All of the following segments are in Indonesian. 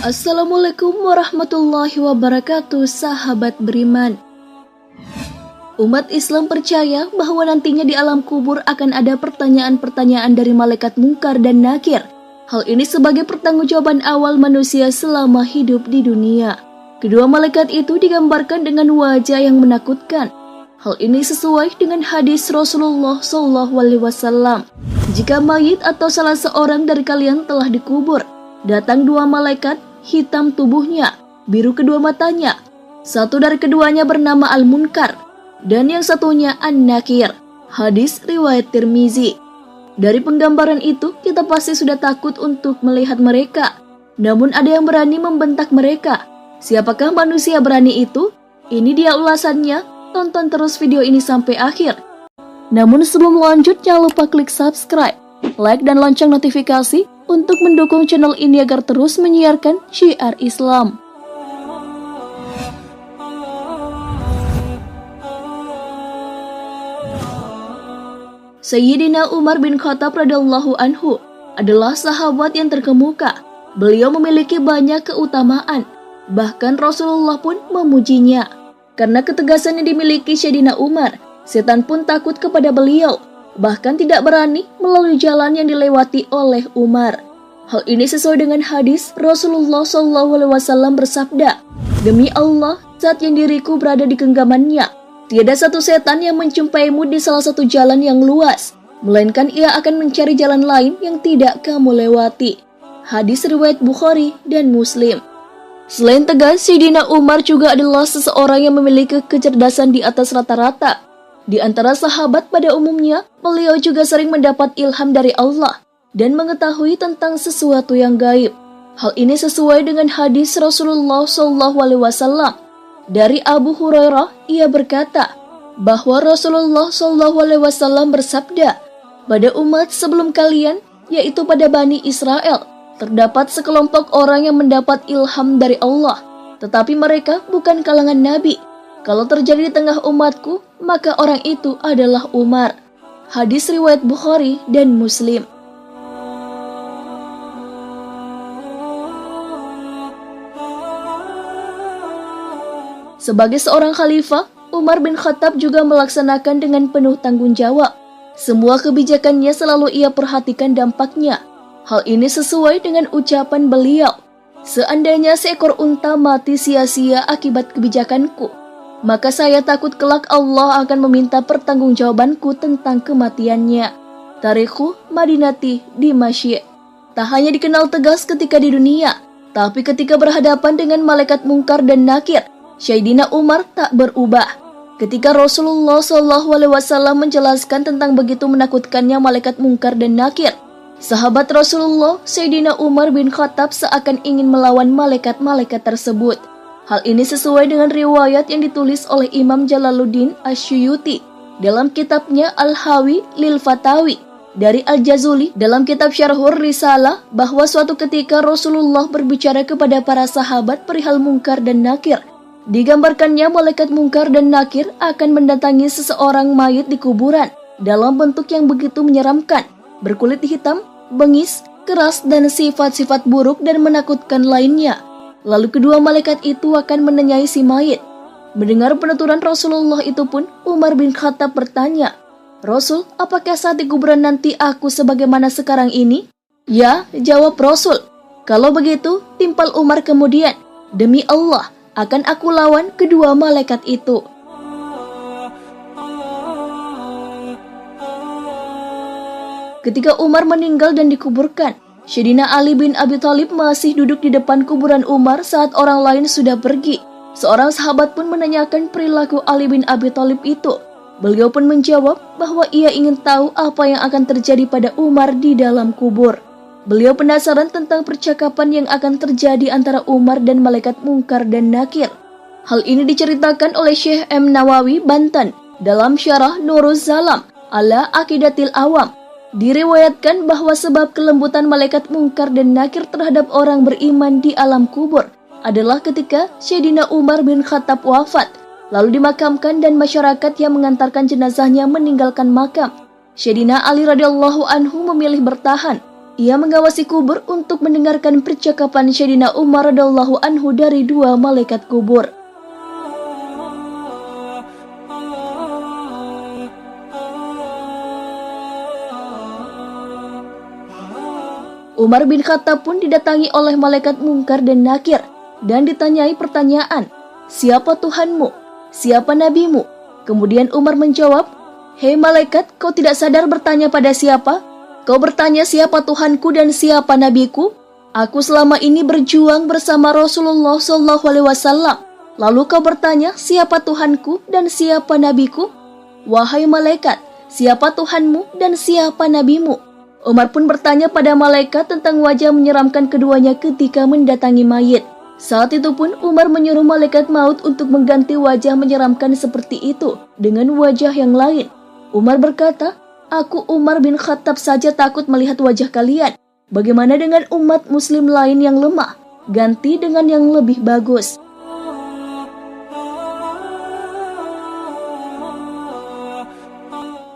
Assalamualaikum warahmatullahi wabarakatuh, sahabat beriman. Umat Islam percaya bahwa nantinya di alam kubur akan ada pertanyaan-pertanyaan dari malaikat Munkar dan Nakir. Hal ini sebagai pertanggungjawaban awal manusia selama hidup di dunia. Kedua malaikat itu digambarkan dengan wajah yang menakutkan. Hal ini sesuai dengan hadis Rasulullah SAW. Jika mayit atau salah seorang dari kalian telah dikubur, datang dua malaikat, hitam tubuhnya, biru kedua matanya. Satu dari keduanya bernama Al-Munkar, dan yang satunya An-Nakir. Hadis riwayat Tirmizi. Dari penggambaran itu, kita pasti sudah takut untuk melihat mereka. Namun ada yang berani membentak mereka. Siapakah manusia berani itu? Ini dia ulasannya. Tonton terus video ini sampai akhir. Namun sebelum lanjut, jangan lupa klik subscribe, like, dan lonceng notifikasi untuk mendukung channel ini agar terus menyiarkan syiar Islam. Sayyidina Umar bin Khattab radhiyallahu anhu adalah sahabat yang terkemuka. Beliau memiliki banyak keutamaan, bahkan Rasulullah pun memujinya. Karena ketegasan yang dimiliki Sayyidina Umar, setan pun takut kepada beliau, bahkan tidak berani melalui jalan yang dilewati oleh Umar. Hal ini sesuai dengan hadis Rasulullah SAW bersabda, "Demi Allah, saat yang diriku berada di genggamannya, tiada satu setan yang menjumpaimu di salah satu jalan yang luas, melainkan ia akan mencari jalan lain yang tidak kamu lewati." Hadis riwayat Bukhari dan Muslim. Selain tegas, Sayyidina Umar juga adalah seseorang yang memiliki kecerdasan di atas rata-rata. Di antara sahabat pada umumnya, beliau juga sering mendapat ilham dari Allah dan mengetahui tentang sesuatu yang gaib. Hal ini sesuai dengan hadis Rasulullah SAW. Dari Abu Hurairah, ia berkata bahwa Rasulullah SAW bersabda, "Pada umat sebelum kalian, yaitu pada Bani Israel, terdapat sekelompok orang yang mendapat ilham dari Allah, tetapi mereka bukan kalangan Nabi. Kalau terjadi di tengah umatku, maka orang itu adalah Umar." Hadis riwayat Bukhari dan Muslim. Sebagai seorang khalifah, Umar bin Khattab juga melaksanakan dengan penuh tanggung jawab. Semua kebijakannya selalu ia perhatikan dampaknya. Hal ini sesuai dengan ucapan beliau, "Seandainya seekor unta mati sia-sia akibat kebijakanku, maka saya takut kelak Allah akan meminta pertanggungjawabanku tentang kematiannya." Tarikhu Madinati Dimashq. Tak hanya dikenal tegas ketika di dunia, tapi ketika berhadapan dengan malaikat Munkar dan Nakir, Sayyidina Umar tak berubah. Ketika Rasulullah SAW menjelaskan tentang begitu menakutkannya malaikat Munkar dan Nakir, sahabat Rasulullah Sayyidina Umar bin Khattab seakan ingin melawan malaikat-malaikat tersebut. Hal ini sesuai dengan riwayat yang ditulis oleh Imam Jalaluddin Asyuyuti dalam kitabnya Al-Hawi lil Fatawi, dari Al-Jazuli dalam kitab Syarhur Risalah, bahwa suatu ketika Rasulullah berbicara kepada para sahabat perihal Munkar dan Nakir. Digambarkannya malaikat Munkar dan Nakir akan mendatangi seseorang mayit di kuburan dalam bentuk yang begitu menyeramkan, berkulit hitam, bengis, keras, dan sifat-sifat buruk dan menakutkan lainnya. Lalu kedua malaikat itu akan menanyai si mayit. Mendengar penuturan Rasulullah itu pun, Umar bin Khattab bertanya, "Rasul, apakah saat di kuburan nanti aku sebagaimana sekarang ini?" "Ya," jawab Rasul. Kalau begitu, timpal Umar kemudian, "Demi Allah, akan aku lawan kedua malaikat itu." Ketika Umar meninggal dan dikuburkan, Sayyidina Ali bin Abi Thalib masih duduk di depan kuburan Umar saat orang lain sudah pergi. Seorang sahabat pun menanyakan perilaku Ali bin Abi Thalib itu. Beliau pun menjawab bahwa ia ingin tahu apa yang akan terjadi pada Umar di dalam kubur. Beliau penasaran tentang percakapan yang akan terjadi antara Umar dan malaikat Munkar dan Nakir. Hal ini diceritakan oleh Syekh M. Nawawi Banten dalam Syarah Nuruz Zalam ala Aqidatil Awam. Diriwayatkan bahwa sebab kelembutan malaikat Munkar dan Nakir terhadap orang beriman di alam kubur adalah ketika Sayyidina Umar bin Khattab wafat, lalu dimakamkan dan masyarakat yang mengantarkan jenazahnya meninggalkan makam. Sayyidina Ali radhiyallahu anhu memilih bertahan Ia mengawasi kubur untuk mendengarkan percakapan Sayyidina Umar radhiyallahu anhu dari dua malaikat kubur. Umar bin Khattab pun didatangi oleh malaikat Munkar dan Nakir dan ditanyai pertanyaan, "Siapa Tuhanmu? Siapa nabimu?" Kemudian Umar menjawab, "Hei malaikat, kau tidak sadar bertanya pada siapa? Kau bertanya siapa Tuhanku dan siapa nabiku? Aku selama ini berjuang bersama Rasulullah SAW. Lalu kau bertanya siapa Tuhanku dan siapa nabiku? Wahai malaikat, siapa Tuhanmu dan siapa nabimu?" Umar pun bertanya pada malaikat tentang wajah menyeramkan keduanya ketika mendatangi mayit. Saat itu pun Umar menyuruh malaikat maut untuk mengganti wajah menyeramkan seperti itu dengan wajah yang lain. Umar berkata, "Aku Umar bin Khattab saja takut melihat wajah kalian. Bagaimana dengan umat muslim lain yang lemah? Ganti dengan yang lebih bagus."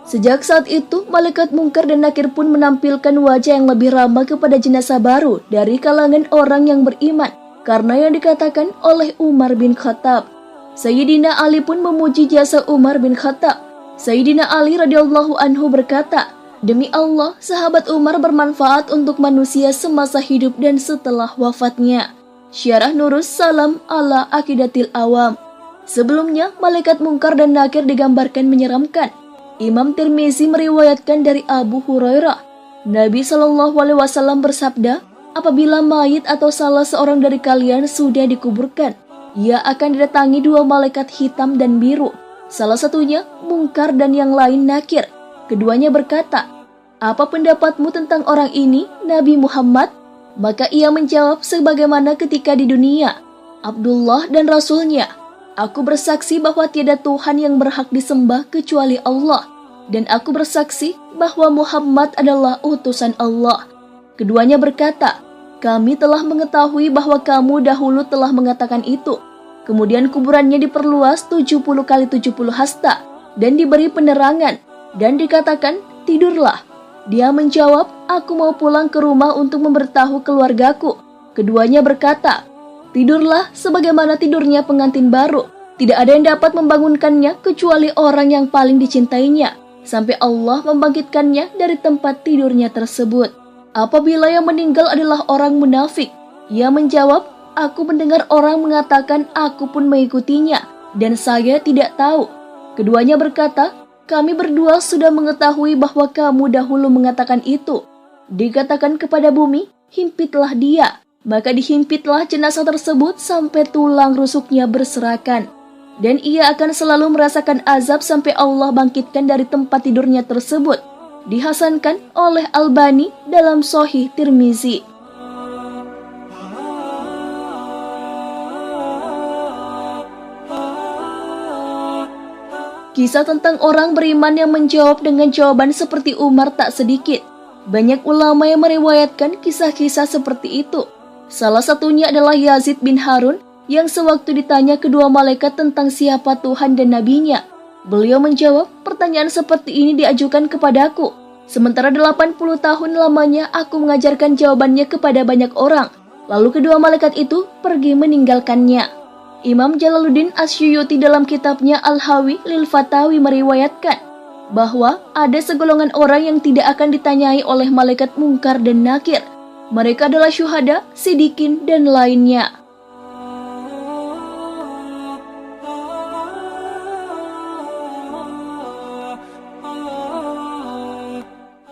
Sejak saat itu, malaikat Munkar dan Nakir pun menampilkan wajah yang lebih ramah kepada jenazah baru dari kalangan orang yang beriman, karena yang dikatakan oleh Umar bin Khattab. Sayyidina Ali pun memuji jasa Umar bin Khattab. Sayyidina Ali radhiyallahu anhu berkata, "Demi Allah, sahabat Umar bermanfaat untuk manusia semasa hidup dan setelah wafatnya." Syarah Nurus Salam ala Aqidatil Awam. Sebelumnya, malaikat Munkar dan Nakir digambarkan menyeramkan. Imam Tirmizi meriwayatkan dari Abu Hurairah, Nabi SAW bersabda, "Apabila mayit atau salah seorang dari kalian sudah dikuburkan, ia akan didatangi dua malaikat hitam dan biru. Salah satunya Munkar dan yang lain Nakir. Keduanya berkata, 'Apa pendapatmu tentang orang ini, Nabi Muhammad?' Maka ia menjawab sebagaimana ketika di dunia, 'Abdullah dan Rasulnya. Aku bersaksi bahwa tiada Tuhan yang berhak disembah kecuali Allah, dan aku bersaksi bahwa Muhammad adalah utusan Allah.' Keduanya berkata, 'Kami telah mengetahui bahwa kamu dahulu telah mengatakan itu.' Kemudian kuburannya diperluas 70 kali 70 hasta dan diberi penerangan, dan dikatakan, 'Tidurlah.' Dia menjawab, 'Aku mau pulang ke rumah untuk memberitahu keluargaku.' Keduanya berkata, 'Tidurlah sebagaimana tidurnya pengantin baru. Tidak ada yang dapat membangunkannya kecuali orang yang paling dicintainya, sampai Allah membangkitkannya dari tempat tidurnya tersebut. Apabila yang meninggal adalah orang munafik, ia menjawab, 'Aku mendengar orang mengatakan aku pun mengikutinya, dan saya tidak tahu.' Keduanya berkata, 'Kami berdua sudah mengetahui bahwa kamu dahulu mengatakan itu.' Dikatakan kepada bumi, 'Himpitlah dia.' Maka dihimpitlah jenazah tersebut sampai tulang rusuknya berserakan. Dan ia akan selalu merasakan azab sampai Allah bangkitkan dari tempat tidurnya tersebut. Dihasankan oleh Albani dalam Sahih Tirmizi. Kisah tentang orang beriman yang menjawab dengan jawaban seperti Umar tak sedikit. Banyak ulama yang meriwayatkan kisah-kisah seperti itu. Salah satunya adalah Yazid bin Harun yang sewaktu ditanya kedua malaikat tentang siapa Tuhan dan nabinya, beliau menjawab, "Pertanyaan seperti ini diajukan kepadaku. Sementara 80 tahun lamanya aku mengajarkan jawabannya kepada banyak orang. Lalu kedua malaikat itu pergi meninggalkannya." Imam Jalaluddin Asyuyuti dalam kitabnya Al-Hawi lil Fatawi meriwayatkan bahwa ada segolongan orang yang tidak akan ditanyai oleh malaikat Munkar dan Nakir. Mereka adalah syuhada, sidikin, dan lainnya.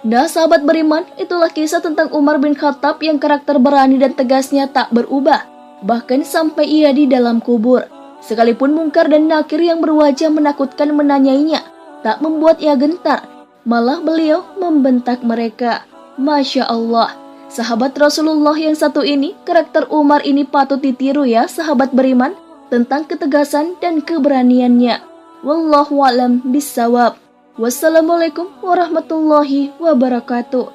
Nah, sahabat beriman, itulah kisah tentang Umar bin Khattab yang karakter berani dan tegasnya tak berubah, bahkan sampai ia di dalam kubur. Sekalipun Munkar dan Nakir yang berwajah menakutkan menanyainya, tak membuat ia gentar, malah beliau membentak mereka. Masya Allah. Sahabat Rasulullah yang satu ini, karakter Umar ini patut ditiru ya sahabat beriman, tentang ketegasan dan keberaniannya. Wallahu a'lam bishawab. Wassalamualaikum warahmatullahi wabarakatuh.